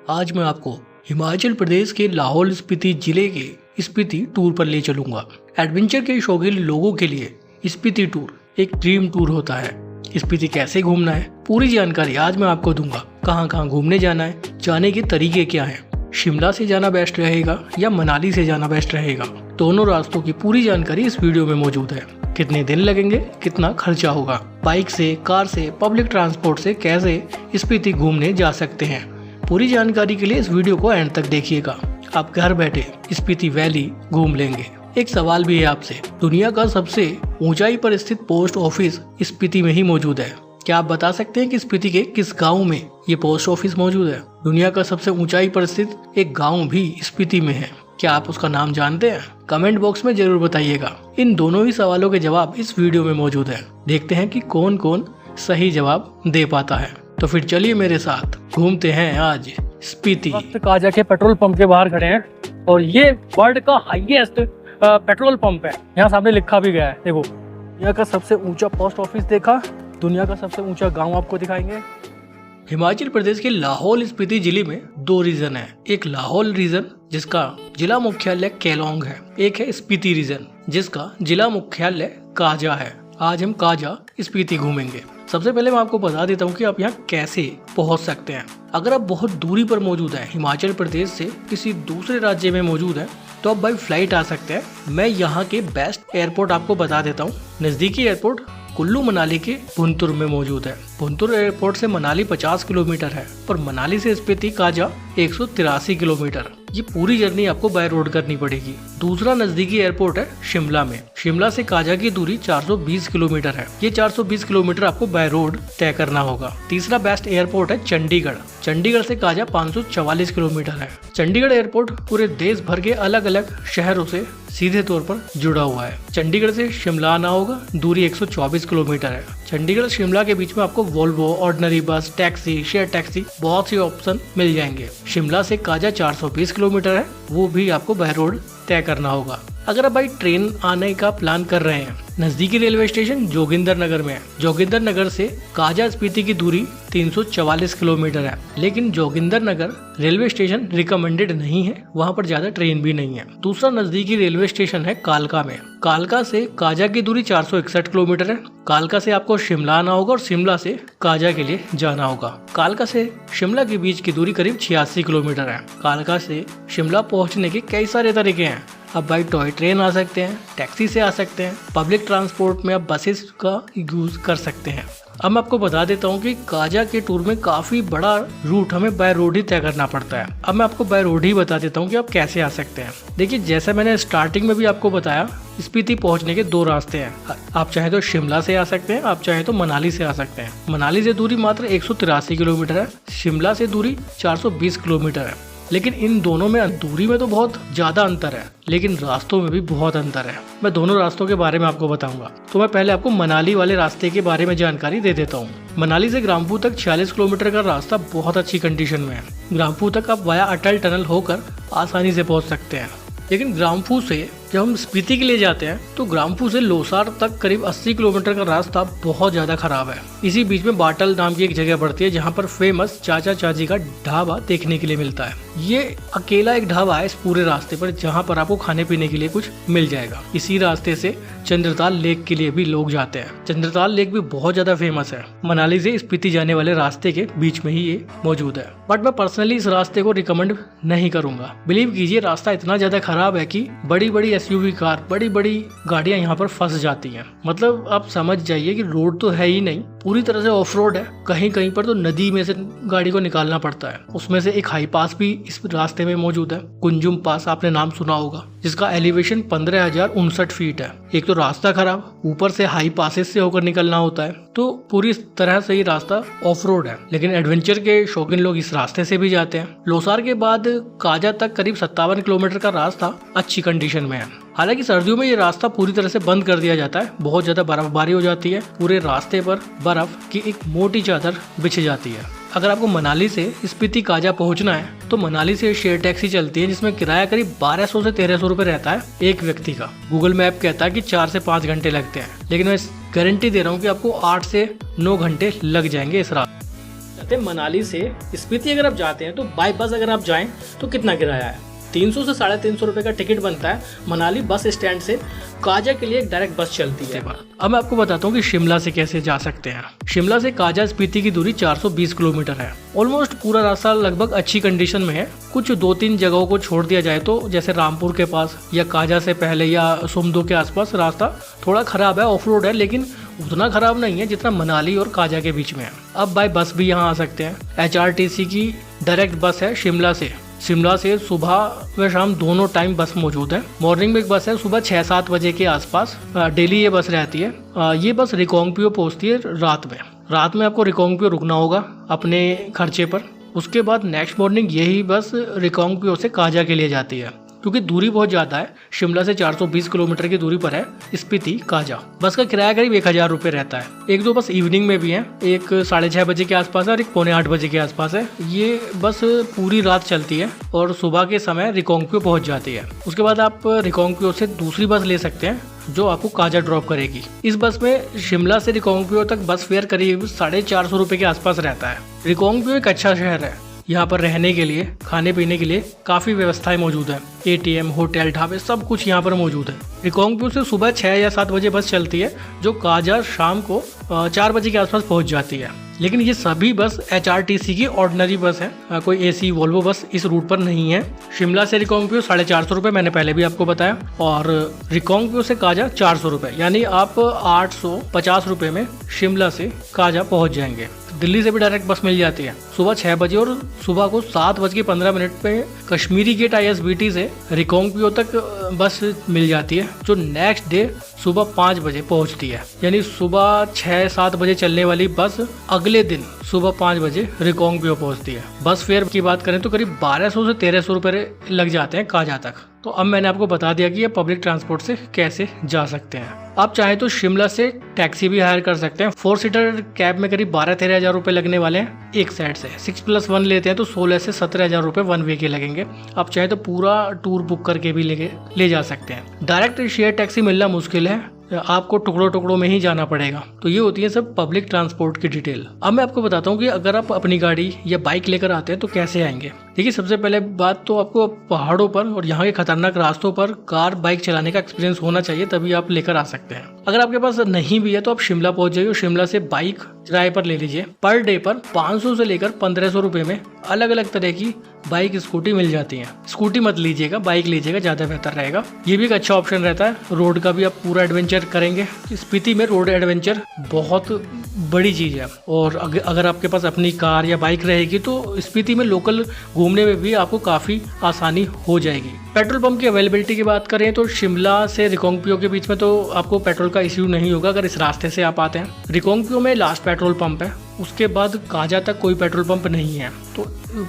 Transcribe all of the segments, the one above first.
आज मैं आपको हिमाचल प्रदेश के लाहौल स्पीति जिले के स्पीति टूर पर ले चलूंगा। एडवेंचर के शौकीन लोगों के लिए स्पीति टूर एक ड्रीम टूर होता है। स्पीति कैसे घूमना है, पूरी जानकारी आज मैं आपको दूंगा। कहाँ कहाँ घूमने जाना है, जाने के तरीके क्या हैं, शिमला से जाना बेस्ट रहेगा या मनाली से जाना बेस्ट रहेगा, दोनों रास्तों की पूरी जानकारी इस वीडियो में मौजूद है। कितने दिन लगेंगे, कितना खर्चा होगा, बाइक से, कार से, पब्लिक ट्रांसपोर्ट से कैसे स्पीति घूमने जा सकते हैं, पूरी जानकारी के लिए इस वीडियो को एंड तक देखिएगा। आप घर बैठे स्पीति वैली घूम लेंगे। एक सवाल भी है आपसे, दुनिया का सबसे ऊंचाई पर स्थित पोस्ट ऑफिस स्पीति में ही मौजूद है। क्या आप बता सकते हैं कि स्पीति के किस गांव में ये पोस्ट ऑफिस मौजूद है? दुनिया का सबसे ऊंचाई पर स्थित एक गांव भी स्पीति में है। क्या आप उसका नाम जानते हैं? कमेंट बॉक्स में जरूर बताइएगा। इन दोनों ही सवालों के जवाब इस वीडियो में मौजूद है। देखते हैं कि कौन कौन सही जवाब दे पाता है। तो फिर चलिए मेरे साथ घूमते हैं आज स्पीति। काजा के पेट्रोल पंप के बाहर खड़े हैं और ये वर्ल्ड का हाईएस्ट पेट्रोल पंप है। यहाँ सामने लिखा भी गया है, देखो। दुनिया का सबसे ऊंचा पोस्ट ऑफिस देखा, दुनिया का सबसे ऊंचा गांव आपको दिखाएंगे। हिमाचल प्रदेश के लाहौल स्पीति जिले में दो रीजन है। एक लाहौल रीजन जिसका जिला मुख्यालय केलोंग है, एक है स्पीति रीजन जिसका जिला मुख्यालय काजा है। आज हम काजा स्पीति घूमेंगे। सबसे पहले मैं आपको बता देता हूँ कि आप यहाँ कैसे पहुँच सकते हैं। अगर आप बहुत दूरी पर मौजूद हैं, हिमाचल प्रदेश से किसी दूसरे राज्य में मौजूद हैं, तो आप बाई फ्लाइट आ सकते हैं। मैं यहाँ के बेस्ट एयरपोर्ट आपको बता देता हूँ। नज़दीकी एयरपोर्ट कुल्लू मनाली के भुंतुर में मौजूद है। भुंतुर एयरपोर्ट से मनाली 50 किलोमीटर है और मनाली से स्पीति काजा 183 किलोमीटर। ये पूरी जर्नी आपको बाय रोड करनी पड़ेगी। दूसरा नजदीकी एयरपोर्ट है शिमला में। शिमला से काजा की दूरी 420 किलोमीटर है। ये 420 किलोमीटर आपको बाय रोड तय करना होगा। तीसरा बेस्ट एयरपोर्ट है चंडीगढ़। चंडीगढ़ से काजा 544 किलोमीटर है। चंडीगढ़ एयरपोर्ट पूरे देश भर के अलग अलग शहरों से सीधे तौर पर जुड़ा हुआ है। चंडीगढ़ से शिमला आना होगा, दूरी 124 किलोमीटर है। चंडीगढ़ शिमला के बीच में आपको वोल्वो, ऑर्डिनरी बस, टैक्सी, शेयर टैक्सी बहुत सी ऑप्शन मिल जाएंगे। शिमला से काजा 420 किलोमीटर है, वो भी आपको बाय रोड तय करना होगा। अगर आप भाई ट्रेन आने का प्लान कर रहे हैं, नजदीकी रेलवे स्टेशन जोगिंदर नगर में है। जोगिंदर नगर से काजा स्पीति की दूरी 344 किलोमीटर है, लेकिन जोगिंदर नगर रेलवे स्टेशन रिकमेंडेड नहीं है, वहां पर ज्यादा ट्रेन भी नहीं है। दूसरा नजदीकी रेलवे स्टेशन है कालका में। कालका से काजा की दूरी 461 किलोमीटर है। कालका से आपको शिमला आना होगा और शिमला से काजा के लिए जाना होगा। कालका से शिमला के बीच की दूरी करीब 86 किलोमीटर है। कालका से शिमला पहुंचने के कई सारे तरीके हैं। आप बाई टॉय ट्रेन आ सकते हैं, टैक्सी से आ सकते हैं, पब्लिक ट्रांसपोर्ट में आप बसेस का यूज कर सकते हैं। अब मैं आपको बता देता हूँ कि काजा के टूर में काफी बड़ा रूट हमें बाय रोड ही तय करना पड़ता है। अब मैं आपको बाय रोड ही बता देता हूँ कि आप कैसे आ सकते हैं। देखिए, जैसा मैंने स्टार्टिंग में भी आपको बताया, स्पीति पहुंचने के दो रास्ते हैं। आप चाहे तो शिमला से आ सकते हैं, आप चाहे तो मनाली से आ सकते हैं। मनाली से दूरी मात्र 183 किलोमीटर है, शिमला से दूरी 420 किलोमीटर है। लेकिन इन दोनों में दूरी में तो बहुत ज्यादा अंतर है, लेकिन रास्तों में भी बहुत अंतर है। मैं दोनों रास्तों के बारे में आपको बताऊंगा। तो मैं पहले आपको मनाली वाले रास्ते के बारे में जानकारी दे देता हूँ। मनाली से ग्राम्फू तक 46 किलोमीटर का रास्ता बहुत अच्छी कंडीशन में है। ग्राम्फू तक आप वाया अटल टनल होकर आसानी से पहुँच सकते हैं। लेकिन ग्राम्फू से जब हम स्पीति के लिए जाते हैं तो ग्राम्फू से लोसार तक करीब 80 किलोमीटर का रास्ता बहुत ज्यादा खराब है। इसी बीच में बाटल नाम की एक जगह पड़ती है जहाँ पर फेमस चाचा चाची का ढाबा देखने के लिए मिलता है। ये अकेला एक ढाबा है इस पूरे रास्ते पर जहाँ पर आपको खाने पीने के लिए कुछ मिल जाएगा। इसी रास्ते से चंद्रताल लेक के लिए भी लोग जाते हैं। चंद्रताल लेक भी बहुत ज्यादा फेमस है। मनाली से स्पीति जाने वाले रास्ते के बीच में ही ये मौजूद है। बट मैं पर्सनली इस रास्ते को रिकमेंड नहीं करूंगा। बिलीव कीजिए, रास्ता इतना ज्यादा खराब है कि बड़ी बड़ी एसयूवी कार, बड़ी बड़ी गाड़ियां यहाँ पर फंस जाती हैं। मतलब आप समझ जाइए कि रोड तो है ही नहीं, पूरी तरह से ऑफ रोड है। कहीं कहीं पर तो नदी में से गाड़ी को निकालना पड़ता है। उसमें से एक हाई पास भी इस रास्ते में मौजूद है, कुंजुम पास, आपने नाम सुना होगा, जिसका एलिवेशन 15,059 फीट है। एक तो रास्ता खराब, ऊपर से हाई पासेस से होकर निकलना होता है, तो पूरी तरह से ये रास्ता ऑफ रोड है। लेकिन एडवेंचर के शौकीन लोग इस रास्ते से भी जाते हैं। लोसार के बाद काजा तक करीब 57 किलोमीटर का रास्ता अच्छी कंडीशन में है। हालांकि सर्दियों में ये रास्ता पूरी तरह से बंद कर दिया जाता है। बहुत ज्यादा बर्फबारी हो जाती है, पूरे रास्ते पर बर्फ की एक मोटी चादर बिछ जाती है। अगर आपको मनाली से स्पीति काजा पहुंचना है तो मनाली से शेयर टैक्सी चलती है जिसमें किराया करीब 1200 से 1300 रुपए रहता है एक व्यक्ति का। गूगल मैप कहता है कि 4 से 5 घंटे लगते हैं, लेकिन मैं गारंटी दे रहा हूँ कि आपको 8 से 9 घंटे लग जाएंगे इस रास्ते। करते हैं मनाली से स्पीति अगर आप जाते हैं तो बाय बस अगर आप जाएं तो कितना किराया है। 300 से 350 रुपये का टिकट बनता है। मनाली बस स्टैंड से काजा के लिए एक डायरेक्ट बस चलती है। अब मैं आपको बताता हूँ कि शिमला से कैसे जा सकते हैं। शिमला से काजा स्पीति की दूरी 420 किलोमीटर है। ऑलमोस्ट पूरा रास्ता लगभग अच्छी कंडीशन में है। कुछ 2-3 जगहों को छोड़ दिया जाए तो जैसे रामपुर के पास या काजा से पहले या सुमदो के आसपास रास्ता थोड़ा खराब है, ऑफ रोड है, लेकिन उतना खराब नहीं है जितना मनाली और काजा के बीच में है। अब बाय बस भी यहाँ आ सकते हैं। HRTC की डायरेक्ट बस है शिमला से सुबह व शाम दोनों टाइम बस मौजूद है। मॉर्निंग में एक बस है सुबह 6-7 बजे के आसपास, डेली ये बस रहती है। ये बस रिकोंगपियो पहुंचती है रात में आपको रिकोंगपियो रुकना होगा अपने खर्चे पर। उसके बाद नेक्स्ट मॉर्निंग यही बस रिकोंगपियो से काजा के लिए जाती है। क्योंकि दूरी बहुत ज़्यादा है, शिमला से 420 किलोमीटर की दूरी पर है स्पीति काजा। बस का किराया करीब 1000 रुपये रहता है। 1-2 बस इवनिंग में भी हैं, एक 6:30 बजे के आसपास है और एक 7:45 बजे के आसपास है। ये बस पूरी रात चलती है और सुबह के समय रिकोंगपियो पहुंच जाती है। उसके बाद आप रिकोंगपियो से दूसरी बस ले सकते हैं जो आपको काजा ड्रॉप करेगी। इस बस में शिमला से रिकोंगपियो तक बस फेयर करीब 450 रुपये के आसपास रहता है। रिकोंगपियो एक अच्छा शहर है। यहाँ पर रहने के लिए, खाने पीने के लिए काफ़ी व्यवस्थाएं मौजूद है। ATM, होटल, ढाबे सब कुछ यहाँ पर मौजूद है। रिकोंगपियो से सुबह 6 या 7 बजे बस चलती है जो काजा शाम को 4 बजे के आसपास पहुँच जाती है। लेकिन ये सभी बस HRTC की ऑर्डिनरी बस है, कोई AC वोल्वो बस इस रूट पर नहीं है। शिमला से रिकोंगपियो 450 रुपये मैंने पहले भी आपको बताया, और रिकोंगपियो से काजा 400 रुपये, यानी आप 850 रुपये में शिमला से काजा पहुंच जाएंगे। दिल्ली से भी डायरेक्ट बस मिल जाती है सुबह 6 बजे और सुबह को 7:15 पे कश्मीरी गेट ISBT से रिकोंगपियो तक बस मिल जाती है जो नेक्स्ट डे सुबह 5 बजे पहुंचती है। यानी सुबह 6-7 बजे चलने वाली बस अगले दिन सुबह 5 बजे रिकोंगपियो पहुंचती है। बस फेयर की बात करें तो करीब 1200 से 1300 रुपये लग जाते हैं काजा तक। तो अब मैंने आपको बता दिया कि ये पब्लिक ट्रांसपोर्ट से कैसे जा सकते हैं। आप चाहे तो शिमला से टैक्सी भी हायर कर सकते हैं। 4 सीटर कैब में करीब 12-13 हज़ार रुपये लगने वाले हैं एक साइड से। 6+1 लेते हैं तो 16 से 17 हज़ार रुपये 1 वे के लगेंगे। आप चाहे तो पूरा टूर बुक करके भी ले जा सकते हैं। डायरेक्ट शेयर टैक्सी मिलना मुश्किल है, आपको टुकड़ों में ही जाना पड़ेगा। तो ये होती है सब पब्लिक ट्रांसपोर्ट की डिटेल। अब मैं आपको बताता हूँ कि अगर आप अपनी गाड़ी या बाइक लेकर आते हैं तो कैसे आएंगे। देखिए, सबसे पहले बात तो आपको पहाड़ों पर और यहाँ के खतरनाक रास्तों पर कार बाइक चलाने का एक्सपीरियंस होना चाहिए, तभी आप लेकर आ सकते हैं। अगर आपके पास नहीं भी है तो आप शिमला पहुंच जाइए और शिमला से बाइक किराए पर ले लीजिए। पर डे पर 500 से लेकर 1500 रुपये में अलग अलग तरह की बाइक स्कूटी मिल जाती हैं। स्कूटी मत लीजिएगा, बाइक लीजिएगा, ज़्यादा बेहतर रहेगा। ये भी एक अच्छा ऑप्शन रहता है। रोड का भी आप पूरा एडवेंचर करेंगे। स्पीति में रोड एडवेंचर बहुत बड़ी चीज़ है, और अगर आपके पास अपनी कार या बाइक रहेगी तो स्पीति में लोकल घूमने में भी आपको काफ़ी आसानी हो जाएगी। पेट्रोल पंप की अवेलेबिलिटी की बात करें तो शिमला से रिकोंगपियो के बीच में तो आपको पेट्रोल का इश्यू नहीं होगा अगर इस रास्ते से आप आते हैं। रिकोंगपियो में लास्ट पेट्रोल पंप है, उसके बाद काजा तक कोई पेट्रोल पंप नहीं है। तो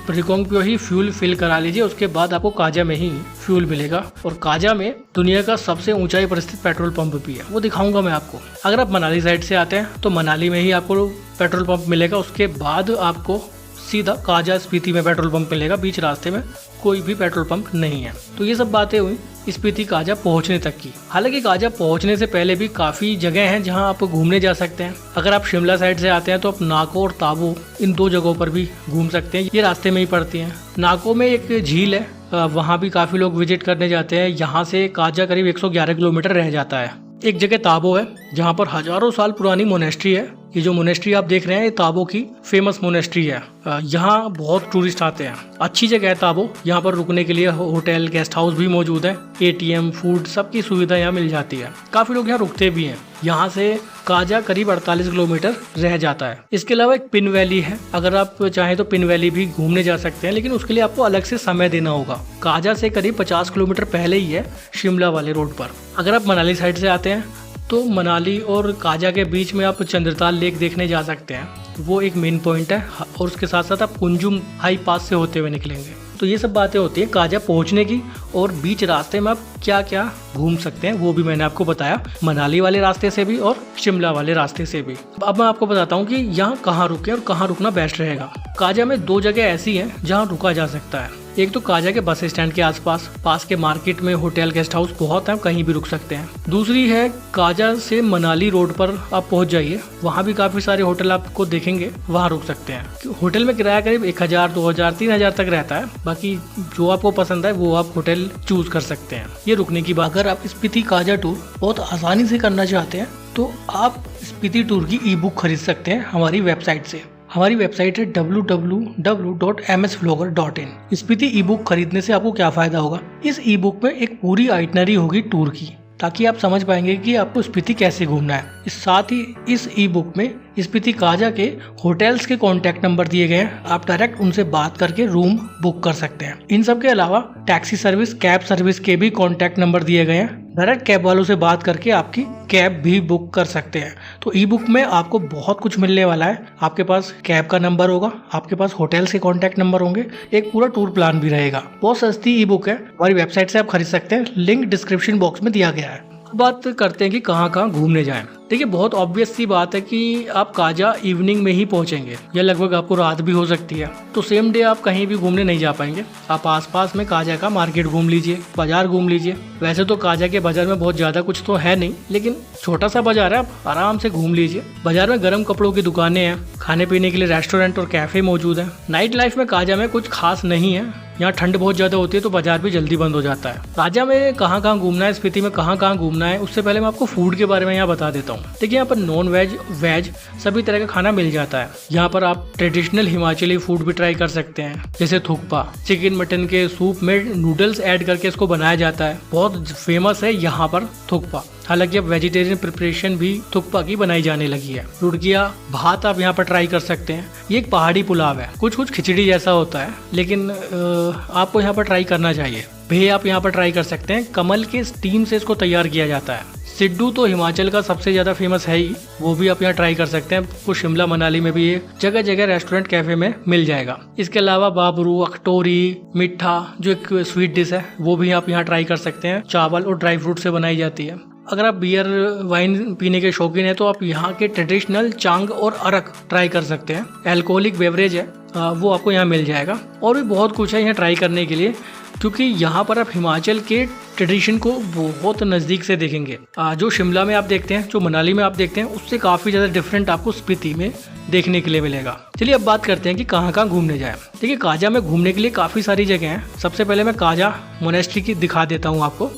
रिकोंगपियो ही फ्यूल फिल करा लीजिए, उसके बाद आपको काजा में ही फ्यूल मिलेगा। और काजा में दुनिया का सबसे ऊंचाई पर स्थित पेट्रोल पंप भी है, वो दिखाऊंगा मैं आपको। अगर आप मनाली साइड से आते हैं तो मनाली में ही आपको पेट्रोल पंप मिलेगा, उसके बाद आपको सीधा काजा स्पीति में पेट्रोल पंप मिलेगा। बीच रास्ते में कोई भी पेट्रोल पंप नहीं है। तो ये सब बातें हुई स्पीति काजा पहुंचने तक की। हालांकि काजा पहुंचने से पहले भी काफ़ी जगह हैं जहां आप घूमने जा सकते हैं। अगर आप शिमला साइड से आते हैं तो आप नाको और ताबो, इन 2 जगहों पर भी घूम सकते हैं। ये रास्ते में ही पड़ती हैं। नाको में एक झील है, वहाँ भी काफ़ी लोग विजिट करने जाते हैं। यहाँ से काजा करीब 111 किलोमीटर रह जाता है। एक जगह ताबो है जहाँ पर हजारों साल पुरानी मोनेस्ट्री है। ये जो मोनेस्ट्री आप देख रहे हैं ये ताबो की फेमस मोनेस्ट्री है। यहाँ बहुत टूरिस्ट आते हैं। अच्छी जगह है ताबो। यहाँ पर रुकने के लिए होटल, गेस्ट हाउस भी मौजूद है। ATM, फूड, सबकी सुविधा यहाँ मिल जाती है। काफ़ी लोग यहाँ रुकते भी हैं। यहाँ से काजा करीब 48 किलोमीटर रह जाता है। इसके अलावा एक पिन वैली है। अगर आप चाहें तो पिन वैली भी घूमने जा सकते हैं, लेकिन उसके लिए आपको अलग से समय देना होगा। काजा से करीब 50 किलोमीटर पहले ही है शिमला वाले रोड पर। अगर आप मनाली साइड से आते हैं तो मनाली और काजा के बीच में आप चंद्रताल लेक देखने जा सकते हैं, वो एक मेन पॉइंट है। और उसके साथ साथ आप कुंजुम हाई पास से होते हुए निकलेंगे। तो ये सब बातें होती है काजा पहुंचने की, और बीच रास्ते में आप क्या क्या घूम सकते हैं वो भी मैंने आपको बताया, मनाली वाले रास्ते से भी और शिमला वाले रास्ते से भी। अब मैं आपको बताता हूँ कि यहाँ कहाँ रुके और कहाँ रुकना बेस्ट रहेगा। काजा में 2 जगह ऐसी हैं जहाँ रुका जा सकता है। एक तो काजा के बस स्टैंड के आसपास, पास के मार्केट में होटल गेस्ट हाउस बहुत है, कहीं भी रुक सकते हैं। दूसरी है काजा से मनाली रोड पर आप पहुंच जाइए, वहाँ भी काफी सारे होटल आपको देखेंगे, वहाँ रुक सकते हैं। होटल में किराया करीब 1000, 2000, 3000 तक रहता है। बाकी जो आपको पसंद है वो आप होटल चूज कर सकते हैं। ये रुकने की बात। अगर आप स्पीति काजा टूर बहुत आसानी से करना चाहते हैं तो आप स्पीति टूर की ई बुक खरीद सकते हैं हमारी वेबसाइट से। हमारी वेबसाइट है www.msvlogger.in। स्पीति ई बुक खरीदने से आपको क्या फायदा होगा, इस ई बुक में एक पूरी आइटनरी होगी टूर की, ताकि आप समझ पाएंगे कि आपको स्पीति कैसे घूमना है। इस साथ ही इस ई बुक में स्पीति काजा के होटल्स के कॉन्टैक्ट नंबर दिए गए हैं, आप डायरेक्ट उनसे बात करके रूम बुक कर सकते हैं। इन सब के अलावा टैक्सी सर्विस, कैब सर्विस के भी कॉन्टैक्ट नंबर दिए गए हैं, डायरेक्ट कैब वालों से बात करके आपकी कैब भी बुक कर सकते हैं। तो ई बुक में आपको बहुत कुछ मिलने वाला है। आपके पास कैब का नंबर होगा, आपके पास होटल्स के कॉन्टैक्ट नंबर होंगे, एक पूरा टूर प्लान भी रहेगा। बहुत सस्ती ई बुक है, हमारी वेबसाइट से आप खरीद सकते हैं, लिंक डिस्क्रिप्शन बॉक्स में दिया गया है। बात करते हैं कि कहाँ कहाँ घूमने जाएं। देखिए, बहुत ऑब्वियस सी बात है कि आप काजा इवनिंग में ही पहुंचेंगे या लगभग आपको रात भी हो सकती है, तो सेम डे आप कहीं भी घूमने नहीं जा पाएंगे। आप आसपास में काजा का मार्केट घूम लीजिए, बाजार घूम लीजिए। वैसे तो काजा के बाजार में बहुत ज्यादा कुछ तो है नहीं, लेकिन छोटा सा बाजार है, आप आराम से घूम लीजिए। बाजार में गर्म कपड़ों की दुकानें हैं, खाने पीने के लिए रेस्टोरेंट और कैफे मौजूद है। नाइट लाइफ में काजा में कुछ खास नहीं है, यहाँ ठंड बहुत ज्यादा होती है तो बाजार भी जल्दी बंद हो जाता है। काजा में कहाँ कहाँ घूमना है, स्पीति में कहाँ कहाँ घूमना है, उससे पहले मैं आपको फूड के बारे में यहाँ बता देता हूँ। देखिए, यहाँ पर नॉन वेज, वेज सभी तरह का खाना मिल जाता है। यहाँ पर आप ट्रेडिशनल हिमाचली फूड भी ट्राई कर सकते हैं, जैसे थुक्पा। चिकन मटन के सूप में नूडल्स ऐड करके इसको बनाया जाता है, बहुत फेमस है यहाँ पर थुक्पा। हालांकि अब वेजिटेरियन प्रिपरेशन भी थुक्पा की बनाई जाने लगी है। रुड़किया भात आप यहाँ पर ट्राई कर सकते हैं। ये एक पहाड़ी पुलाव है, कुछ कुछ खिचड़ी जैसा होता है, लेकिन आपको यहाँ पर ट्राई करना चाहिए। भे आप यहाँ पर ट्राई कर सकते हैं, कमल के स्टीम से इसको तैयार किया जाता है। सिड्डू तो हिमाचल का सबसे ज्यादा फेमस है ही, वो भी आप यहाँ ट्राई कर सकते हैं। कुछ शिमला मनाली में भी ये जगह जगह रेस्टोरेंट कैफे में मिल जाएगा। इसके अलावा बाबरू, अखटोरी, मिठा जो एक स्वीट डिश है, वो भी आप यहाँ ट्राई कर सकते हैं। चावल और ड्राई फ्रूट से बनाई जाती है। अगर आप बियर वाइन पीने के शौकीन हैं तो आप यहाँ के ट्रेडिशनल चांग और अरक ट्राई कर सकते हैं। अल्कोहलिक बेवरेज है, वो आपको यहाँ मिल जाएगा। और भी बहुत कुछ है यहाँ ट्राई करने के लिए, क्योंकि यहाँ पर आप हिमाचल के ट्रेडिशन को बहुत नज़दीक से देखेंगे। जो शिमला में आप देखते हैं, जो मनाली में आप देखते हैं, उससे काफ़ी ज़्यादा डिफरेंट आपको स्पीति में देखने के लिए मिलेगा। चलिए अब बात करते हैं कि कहाँ कहाँ घूमने जाएं। देखिए, काजा में घूमने के लिए काफ़ी सारी जगह हैं। सबसे पहले मैं काजा मोनेस्ट्री की दिखा देता हूँ आपको।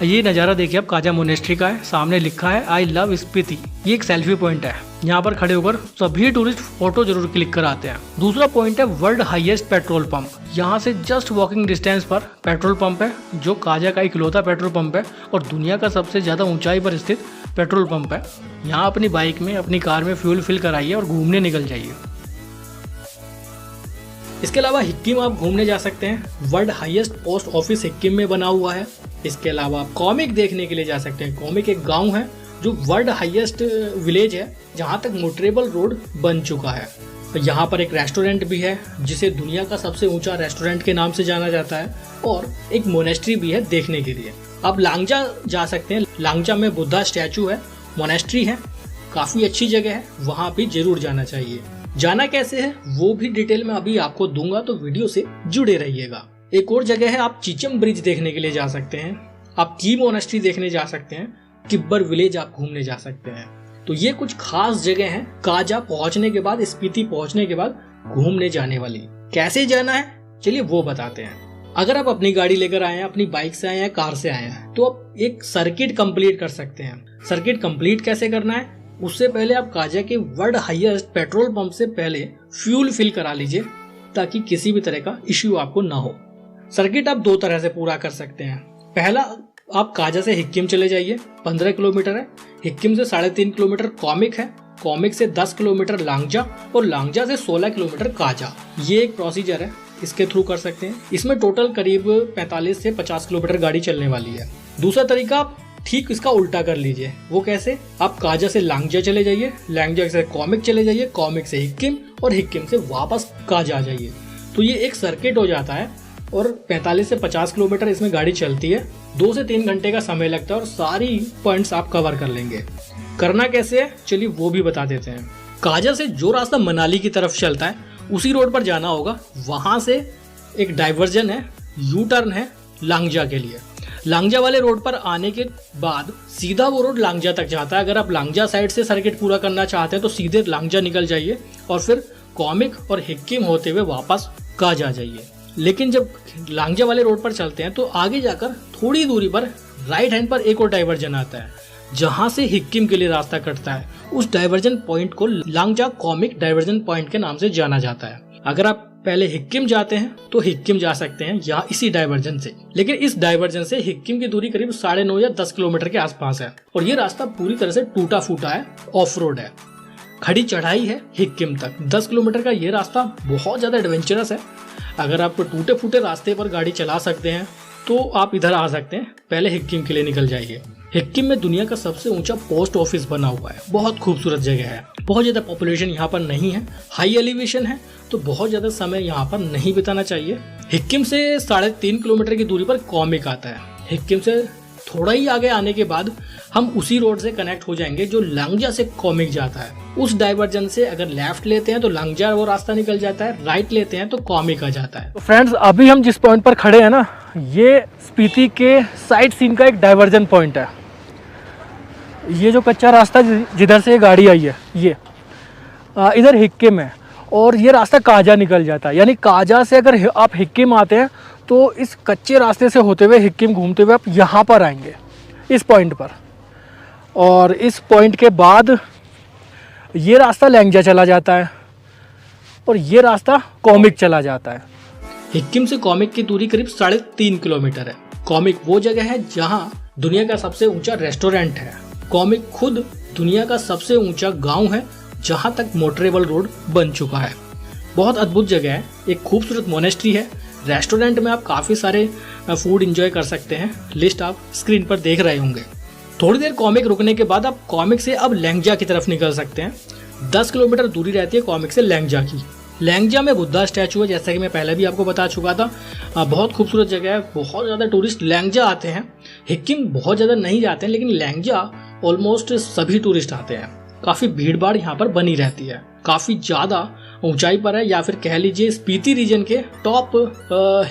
ये नज़ारा देखिए आप काजा मोनेस्ट्री का है, सामने लिखा है आई लव स्पीति। ये एक सेल्फी पॉइंट है, यहाँ पर खड़े होकर सभी टूरिस्ट फोटो जरूर क्लिक कराते हैं। दूसरा पॉइंट है वर्ल्ड हाईएस्ट पेट्रोल पंप। यहाँ से जस्ट वॉकिंग डिस्टेंस पर पेट्रोल पंप है, जो काजा का इकलौता पेट्रोल पंप है और दुनिया का सबसे ज्यादा ऊंचाई पर स्थित पेट्रोल पंप है। यहाँ अपनी बाइक में, अपनी कार में फ्यूल फिल कराइए और घूमने निकल जाइए। इसके अलावा हिक्किम आप घूमने जा सकते हैं, world highest post office Hikkim में बना हुआ है। इसके अलावा आप कॉमिक देखने के लिए जा सकते हैं। कॉमिक एक गांव है जो वर्ल्ड हाईएस्ट विलेज है, जहां तक मोटरेबल रोड बन चुका है। यहाँ पर एक रेस्टोरेंट भी है, जिसे दुनिया का सबसे ऊंचा रेस्टोरेंट के नाम से जाना जाता है, और एक मोनेस्ट्री भी है देखने के लिए। आप लांगजा जा सकते हैं। लांगजा में बुद्धा स्टैचू है, मोनेस्ट्री है, काफी अच्छी जगह है, वहां भी जरूर जाना चाहिए। जाना कैसे है वो भी डिटेल में अभी आपको दूंगा, तो वीडियो से जुड़े रहिएगा। एक और जगह है, आप चीचम ब्रिज देखने के लिए जा सकते हैं, आप की मोनेस्ट्री देखने जा सकते हैं, किब्बर विलेज आप घूमने जा सकते हैं। तो ये कुछ खास जगह हैं काजा पहुंचने के बाद, स्पीति पहुंचने के बाद घूमने जाने वाली। कैसे जाना है चलिए वो बताते हैं। अगर आप अपनी गाड़ी लेकर आए हैं, अपनी बाइक से आए हैं, कार से आए हैं, तो आप एक सर्किट कंप्लीट कर सकते हैं। सर्किट कंप्लीट कैसे करना है, उससे पहले आप काजा के वर्ल्ड हाईएस्ट पेट्रोल पंप से पहले फ्यूल फिल करा लीजिए, ताकि किसी भी तरह का इश्यू आपको ना हो। सर्किट आप दो तरह से पूरा कर सकते हैं। पहला, आप काजा से हिक्किम चले जाइए, 15 किलोमीटर है। हिक्किम से 3.5 किलोमीटर कॉमिक है, कॉमिक से 10 किलोमीटर लांगजा, और लांगजा से 16 किलोमीटर काजा। ये एक प्रोसीजर है, इसके थ्रू कर सकते हैं। इसमें टोटल करीब 45 से 50 किलोमीटर गाड़ी चलने वाली है। दूसरा तरीका, आप ठीक इसका उल्टा कर लीजिए। वो कैसे, आप काजा से लांगजा चले जाइए, लांगजा से कॉमिक चले जाइए, कॉमिक से हिक्किम, और हिक्किम से वापस काजा आ जाइए। तो ये एक सर्किट हो जाता है, और 45 से 50 किलोमीटर इसमें गाड़ी चलती है। 2 से 3 घंटे का समय लगता है और सारी पॉइंट्स आप कवर कर लेंगे। करना कैसे है चलिए वो भी बता देते हैं। काजा से जो रास्ता मनाली की तरफ चलता है उसी रोड पर जाना होगा। वहां से एक डाइवर्जन है, यू टर्न है लांगजा के लिए। लांगजा वाले रोड पर आने के बाद सीधा वो रोड लांगजा तक जाता है। अगर आप लांगजा साइड से सर्किट पूरा करना चाहते हैं तो सीधे लांगजा निकल जाइए और फिर कॉमिक और हिक्किम होते हुए वापस काजा जाइए। लेकिन जब लांगजा वाले रोड पर चलते हैं तो आगे जाकर थोड़ी दूरी पर राइट हैंड पर एक और डाइवर्जन आता है जहां से हिक्किम के लिए रास्ता कटता है। उस डाइवर्जन पॉइंट को लांगजा कॉमिक डाइवर्जन पॉइंट के नाम से जाना जाता है। अगर आप पहले हिक्किम जाते हैं तो हिक्किम जा सकते हैं यहाँ इसी डाइवर्जन से, लेकिन इस डाइवर्जन से हिक्किम की दूरी करीब 9.5 या 10 किलोमीटर के आसपास है और ये रास्ता पूरी तरह से टूटा फूटा है, ऑफ रोड है, खड़ी चढ़ाई है हिक्किम तक। 10 किलोमीटर का ये रास्ता बहुत ज्यादा एडवेंचरस है। अगर आप टूटे फूटे रास्ते पर गाड़ी चला सकते हैं तो आप इधर आ सकते हैं, पहले हिक्किम के लिए निकल जाइए। हिक्किम में दुनिया का सबसे ऊंचा पोस्ट ऑफिस बना हुआ है, बहुत खूबसूरत जगह है। बहुत ज्यादा पॉपुलेशन यहाँ पर नहीं है, हाई एलिवेशन है तो बहुत ज्यादा समय यहाँ पर नहीं बिताना चाहिए। हिक्किम से 3.5 किलोमीटर की दूरी पर कॉमिक आता है। हिक्किम से थोड़ा ही आगे आने के बाद हम उसी रोड से कनेक्ट हो जाएंगे जो लांगजा से कॉमिक जाता है। उस डाइवर्जन से अगर लेफ्ट लेते हैं तो लांगजा वो रास्ता निकल जाता है, राइट लेते हैं तो कॉमिक आ जाता है। तो फ्रेंड्स अभी हम जिस पॉइंट पर खड़े हैं ना, ये स्पीति के साइड सीन का एक डाइवर्जन पॉइंट है। ये जो कच्चा रास्ता जिधर से ये गाड़ी आई है ये इधर हिक्किम है और ये रास्ता काजा निकल जाता है। यानी काजा से अगर आप हिक्किम आते हैं तो इस कच्चे रास्ते से होते हुए हिक्किम घूमते हुए आप यहाँ पर आएंगे इस पॉइंट पर, और इस पॉइंट के बाद ये रास्ता लैंगजा चला जाता है और ये रास्ता कॉमिक चला जाता है। हिक्किम से कॉमिक की दूरी करीब 3.5 किलोमीटर है। कॉमिक वो जगह है जहाँ दुनिया का सबसे ऊंचा रेस्टोरेंट है। कॉमिक खुद दुनिया का सबसे ऊंचा गांव है जहां तक मोटरेबल रोड बन चुका है। बहुत अद्भुत जगह है, एक खूबसूरत मोनेस्ट्री है। रेस्टोरेंट में आप काफ़ी सारे फूड एंजॉय कर सकते हैं, लिस्ट आप स्क्रीन पर देख रहे होंगे। थोड़ी देर कॉमिक रुकने के बाद आप कॉमिक से अब लैंगजा की तरफ निकल सकते हैं। 10 किलोमीटर दूरी रहती है कॉमिक से लैंगजा की। लैंगजा में बुद्धा स्टैचू है, जैसा कि मैं पहले भी आपको बता चुका था। बहुत खूबसूरत जगह है, बहुत ज़्यादा टूरिस्ट लैंगजा आते हैं। हिक्किम बहुत ज़्यादा नहीं जाते हैं, लेकिन लैंगजा ऑलमोस्ट सभी टूरिस्ट आते हैं। काफ़ी भीड़ भाड़ यहाँ पर बनी रहती है, काफ़ी ज़्यादा ऊंचाई पर है, या फिर कह लीजिए स्पीति रीजन के टॉप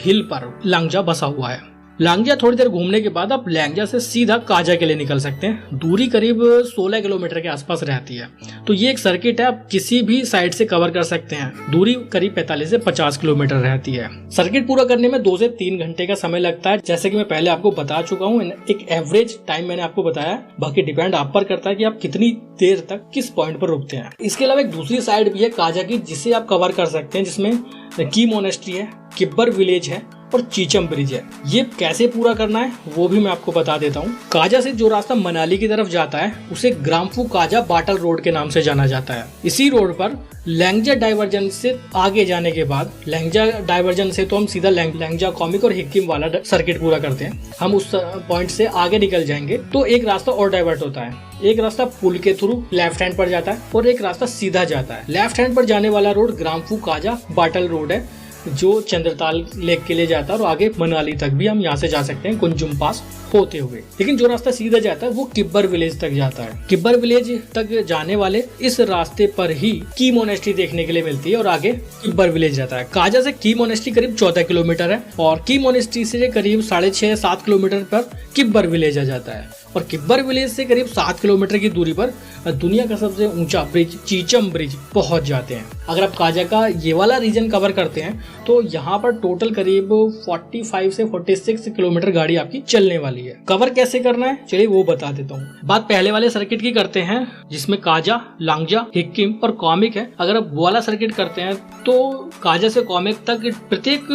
हिल पर लांगजा बसा हुआ है। लांगजा थोड़ी देर घूमने के बाद आप लैंगजा से सीधा काजा के लिए निकल सकते हैं। दूरी करीब 16 किलोमीटर के आसपास रहती है। तो ये एक सर्किट है, आप किसी भी साइड से कवर कर सकते हैं। दूरी करीब 45 से 50 किलोमीटर रहती है। सर्किट पूरा करने में 2 से 3 घंटे का समय लगता है, जैसे कि मैं पहले आपको बता चुका हूँ। एक एवरेज टाइम मैंने आपको बताया, बाकी डिपेंड आप पर करता है कि आप कितनी देर तक किस पॉइंट पर रुकते हैं। इसके अलावा एक दूसरी साइड भी है काजा की, जिसे आप कवर कर सकते हैं, जिसमें की मोनेस्ट्री है, किब्बर विलेज है और चीचम ब्रिज है। ये कैसे पूरा करना है वो भी मैं आपको बता देता हूँ। काजा से जो रास्ता मनाली की तरफ जाता है उसे ग्राम्फू काजा बाटल रोड के नाम से जाना जाता है। इसी रोड पर लैंगजा डाइवर्जन से आगे जाने के बाद, लैंगजा डाइवर्जन से तो हम सीधा लैंगजा कॉमिक और हिक्किम वाला सर्किट पूरा करते हैं। हम उस पॉइंट से आगे निकल जाएंगे तो एक रास्ता और डाइवर्ट होता है। एक रास्ता पुल के थ्रू लेफ्ट हैंड पर जाता है और एक रास्ता सीधा जाता है। लेफ्ट हैंड पर जाने वाला road Gramphu Kaza bottle road है, जो चंद्रताल लेक के लिए जाता है और आगे मनाली तक भी हम यहाँ से जा सकते हैं कुंजुम पास होते हुए। लेकिन जो रास्ता सीधा जाता है वो किब्बर विलेज तक जाता है। किब्बर विलेज तक जाने वाले इस रास्ते पर ही की मोनेस्ट्री देखने के लिए मिलती है और आगे किब्बर विलेज जाता है। काजा से की मोनेस्ट्री करीब 14 किलोमीटर है और की मोनेस्ट्री से करीब 6.5-7 किलोमीटर पर किब्बर विलेज आ जाता है और किब्बर विलेज से करीब 7 किलोमीटर की दूरी पर दुनिया का सबसे ऊंचा ब्रिज चीचम ब्रिज पहुंच जाते हैं। अगर आप काजा का ये वाला रीजन कवर करते हैं तो यहाँ पर टोटल करीब 45 से 46 किलोमीटर गाड़ी आपकी चलने वाली है। कवर कैसे करना है चलिए वो बता देता हूँ। बात पहले वाले सर्किट की करते हैं जिसमें काजा, लांगजा, हिक्किम और कॉमिक है। अगर आप वो वाला सर्किट करते हैं तो काजा से कॉमिक तक प्रत्येक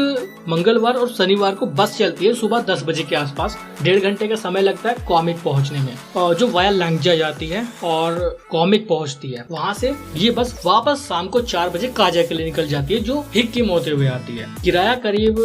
मंगलवार और शनिवार को बस चलती है सुबह 10 बजे के आसपास। 1.5 घंटे का समय लगता है कॉमिक पहुंचने में, और जो वाया लांगजा जाती है और कॉमिक पहुंचती है। वहां से ये बस वापस शाम को 4 बजे काजा के लिए निकल जाती है, जो हिक्किम होते हुए आती है। किराया करीब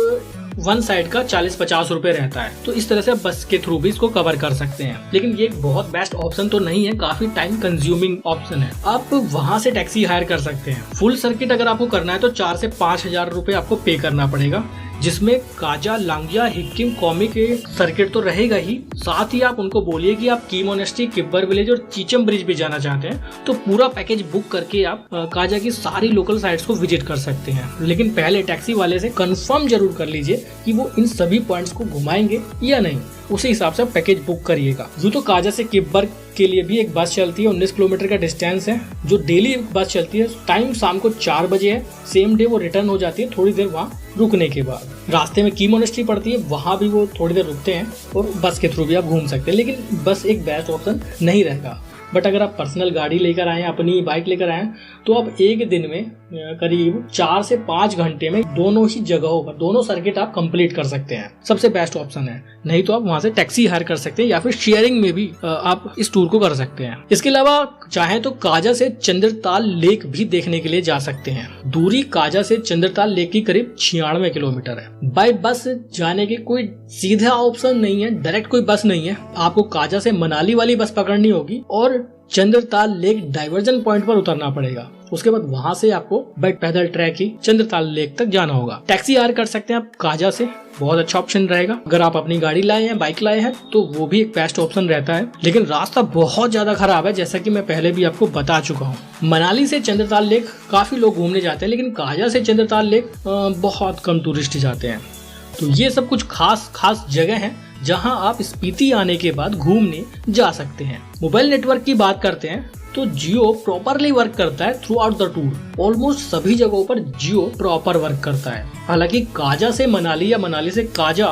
वन साइड का 40-50 रुपए रहता है। तो इस तरह से बस के थ्रू भी इसको कवर कर सकते हैं। लेकिन ये एक बहुत बेस्ट ऑप्शन तो नहीं है, काफी टाइम कंज्यूमिंग ऑप्शन है। आप वहां से टैक्सी हायर कर सकते हैं। फुल सर्किट अगर आपको करना है तो 4 से 5 हजार रुपए आपको पे करना पड़ेगा। जिसमें काजा, लांगिया, हिक्किम, कौमी के सर्किट तो रहेगा ही, साथ ही आप उनको बोलिए कि आप की मोनेस्ट्री, किब्बर विलेज और चीचम ब्रिज भी जाना चाहते हैं तो पूरा पैकेज बुक करके आप काजा की सारी लोकल साइट्स को विजिट कर सकते हैं। लेकिन पहले टैक्सी वाले से कंफर्म जरूर कर लीजिए कि वो इन सभी पॉइंट्स को घुमाएंगे या नहीं, उसी हिसाब से पैकेज बुक करिएगा। यूँ तो काजा से किब्बर के लिए भी एक बस चलती है, 19 किलोमीटर का डिस्टेंस है, जो डेली बस चलती है। टाइम शाम को 4 बजे है, सेम डे वो रिटर्न हो जाती है थोड़ी देर वहाँ रुकने के बाद। रास्ते में की मोनेस्ट्री पड़ती है, वहाँ भी वो थोड़ी देर रुकते हैं और बस के थ्रू भी आप घूम सकते हैं, लेकिन बस एक बेस्ट ऑप्शन नहीं रहेगा। बट अगर आप पर्सनल गाड़ी लेकर आए, अपनी बाइक लेकर आए, तो आप एक दिन में करीब 4 से 5 घंटे में दोनों ही जगहों पर दोनों सर्किट आप कंप्लीट कर सकते हैं। सबसे बेस्ट ऑप्शन है। नहीं तो आप वहां से टैक्सी हायर कर सकते हैं या फिर शेयरिंग में भी आप इस टूर को कर सकते हैं। इसके अलावा चाहे तो काजा से चंद्रताल लेक भी देखने के लिए जा सकते हैं। दूरी काजा से चंद्रताल लेक की करीब 96 किलोमीटर है। बाय बस जाने के कोई सीधा ऑप्शन नहीं है, डायरेक्ट कोई बस नहीं है। आपको काजा से मनाली वाली बस पकड़नी होगी और चंद्रताल लेक डाइवर्जन पॉइंट पर उतरना पड़ेगा। उसके बाद वहां से आपको बाय पैदल ट्रैक ही चंद्रताल लेक तक जाना होगा। टैक्सी हायर कर सकते हैं आप काजा से, बहुत अच्छा ऑप्शन रहेगा। अगर आप अपनी गाड़ी लाए हैं, बाइक लाए हैं, तो वो भी एक बेस्ट ऑप्शन रहता है। लेकिन रास्ता बहुत ज्यादा खराब है, जैसा कि मैं पहले भी आपको बता चुका हूँ। मनाली से चंद्रताल लेक काफी लोग घूमने जाते हैं, लेकिन काजा से चंद्रताल लेक बहुत कम टूरिस्ट जाते हैं। तो ये सब कुछ खास जगह है जहां आप स्पीति आने के बाद घूमने जा सकते हैं। मोबाइल नेटवर्क की बात करते हैं तो जियो प्रॉपरली वर्क करता है through out the tour. Almost सभी जगहों पर जियो प्रॉपर वर्क करता है। हालांकि काजा से मनाली या मनाली से काजा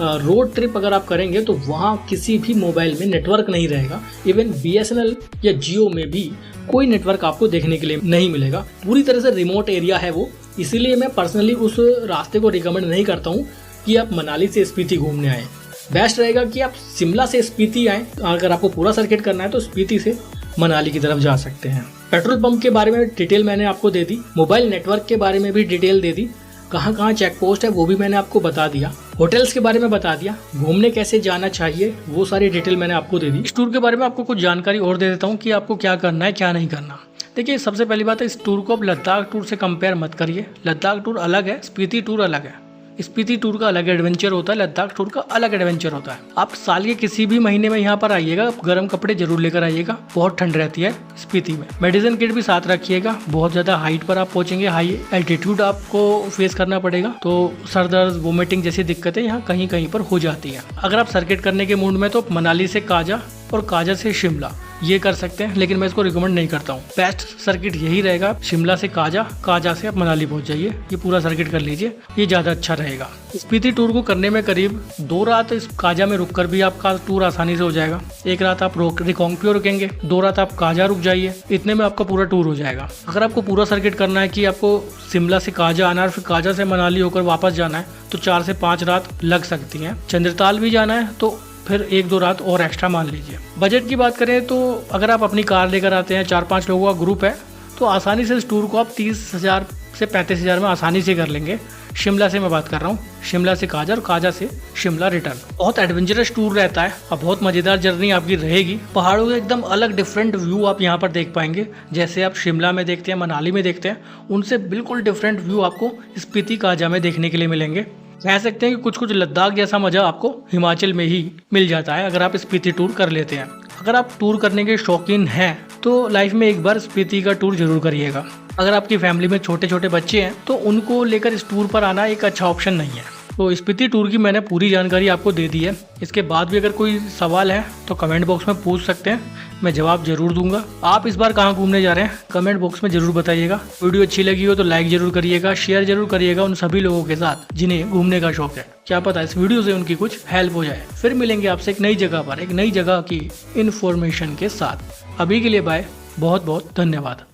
रोड ट्रिप अगर आप करेंगे तो वहाँ किसी भी मोबाइल में नेटवर्क नहीं रहेगा। इवन BSNL या जियो में भी कोई नेटवर्क आपको देखने के लिए नहीं मिलेगा। पूरी तरह से रिमोट एरिया है वो, इसीलिए मैं पर्सनली उस रास्ते को रिकमेंड नहीं करता हूँ कि आप मनाली से स्पीति घूमने आए। बेस्ट रहेगा कि आप शिमला से स्पीति आए। अगर आपको पूरा सर्किट करना है तो स्पीति से मनाली की तरफ जा सकते हैं। पेट्रोल पंप के बारे में डिटेल मैंने आपको दे दी, मोबाइल नेटवर्क के बारे में भी डिटेल दे दी, कहाँ चेक पोस्ट है वो भी मैंने आपको बता दिया, होटल्स के बारे में बता दिया, घूमने कैसे जाना चाहिए वो सारी डिटेल मैंने आपको दे दी। इस टूर के बारे में आपको कुछ जानकारी और दे देता हूँ कि आपको क्या करना है क्या नहीं करना। देखिए, सबसे पहली बात है, इस टूर को आप लद्दाख टूर से कंपेयर मत करिए। लद्दाख टूर अलग है, स्पीति टूर अलग है। स्पीति टूर का अलग एडवेंचर होता है, लद्दाख टूर का अलग एडवेंचर होता है। आप साल के किसी भी महीने में यहाँ पर आइएगा, गर्म कपड़े जरूर लेकर आइएगा, बहुत ठंड रहती है स्पीति में। मेडिसिन किट भी साथ रखिएगा, बहुत ज्यादा हाइट पर आप पहुंचेंगे, हाई एल्टीट्यूड आपको फेस करना पड़ेगा, तो सर दर्द, वोमिटिंग जैसी दिक्कतें यहाँ कहीं कहीं पर हो जाती है। अगर आप सर्किट करने के मूड में तो मनाली से काजा और काजा से शिमला ये कर सकते हैं, लेकिन मैं इसको रिकमेंड नहीं करता हूँ। बेस्ट सर्किट यही रहेगा, शिमला से काजा, काजा से आप मनाली पहुंच जाइए, ये पूरा सर्किट कर लीजिए, ये ज्यादा अच्छा रहेगा। स्पीति टूर को करने में करीब 2 रात इस काजा में रुककर भी आपका टूर आसानी से हो जाएगा। 1 रात आप रिकांगपिओ रुकेंगे, 2 रात आप काजा रुक जाइए, इतने में आपका पूरा टूर हो जाएगा। अगर आपको पूरा सर्किट करना है कि आपको शिमला से काजा आना है, फिर काजा से मनाली होकर वापस जाना है, तो 4 से 5 रात लग सकती हैं। चंद्रताल भी जाना है तो फिर 1-2 रात और एक्स्ट्रा मान लीजिए। बजट की बात करें तो अगर आप अपनी कार लेकर आते हैं, 4-5 लोगों का ग्रुप है, तो आसानी से इस टूर को आप 30,000 से 35,000 में आसानी से कर लेंगे। शिमला से मैं बात कर रहा हूँ, शिमला से काजा और काजा से शिमला रिटर्न। बहुत एडवेंचरस टूर रहता है और बहुत मजेदार जर्नी आपकी रहेगी। पहाड़ों के एकदम अलग डिफरेंट व्यू आप यहाँ पर देख पाएंगे, जैसे आप शिमला में देखते हैं, मनाली में देखते हैं, उनसे बिल्कुल डिफरेंट व्यू आपको स्पीति काजा में देखने के लिए मिलेंगे। कह सकते हैं कि कुछ लद्दाख जैसा मजा आपको हिमाचल में ही मिल जाता है अगर आप स्पीति टूर कर लेते हैं। अगर आप टूर करने के शौकीन हैं तो लाइफ में एक बार स्पीति का टूर जरूर करिएगा। अगर आपकी फैमिली में छोटे छोटे बच्चे हैं तो उनको लेकर इस टूर पर आना एक अच्छा ऑप्शन नहीं है। तो स्पीति टूर की मैंने पूरी जानकारी आपको दे दी है। इसके बाद भी अगर कोई सवाल है तो कमेंट बॉक्स में पूछ सकते हैं, मैं जवाब जरूर दूंगा। आप इस बार कहाँ घूमने जा रहे हैं कमेंट बॉक्स में जरूर बताइएगा। वीडियो अच्छी लगी हो तो लाइक जरूर करिएगा, शेयर जरूर करिएगा उन सभी लोगों के साथ जिन्हें घूमने का शौक है। क्या पता इस वीडियो से उनकी कुछ हेल्प हो जाए। फिर मिलेंगे आपसे एक नई जगह पर, एक नई जगह की इन्फॉर्मेशन के साथ। अभी के लिए बाय, बहुत बहुत धन्यवाद।